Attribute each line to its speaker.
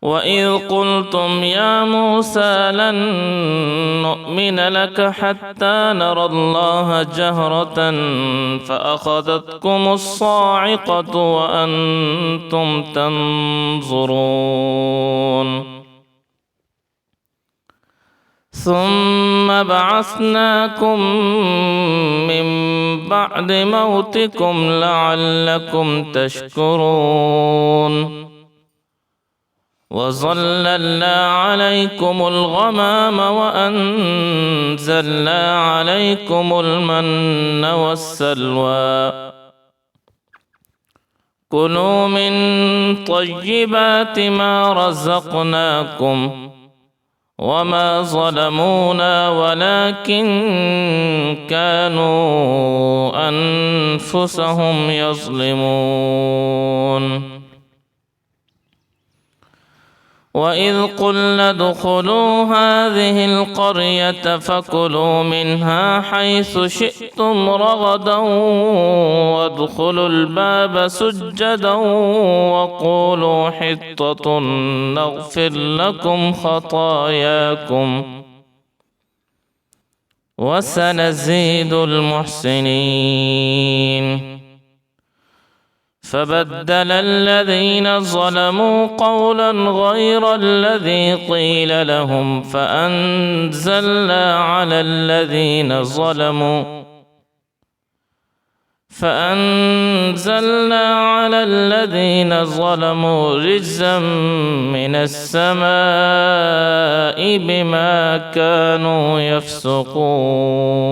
Speaker 1: وإذ قلتم يا موسى لن نؤمن لك حتى نرى الله جهرة فأخذتكم الصاعقة وأنتم تنظرون ثم بعثناكم من بعد موتكم لعلكم تشكرون وظللنا عليكم الغمام وأنزلنا عليكم المن والسلوى كلوا من طيبات ما رزقناكم وما ظلمونا ولكن كانوا أنفسهم يظلمون وإذ قلنا ادخلوا هذه القرية فكلوا منها حيث شئتم رغدا وادخلوا الباب سجدا وقولوا حطة نغفر لكم خطاياكم وسنزيد المحسنين فبدل الذين ظلموا قولا غير الذي قيل لهم فأنزلنا على الذين ظلموا رجزا من السماء بما كانوا يفسقون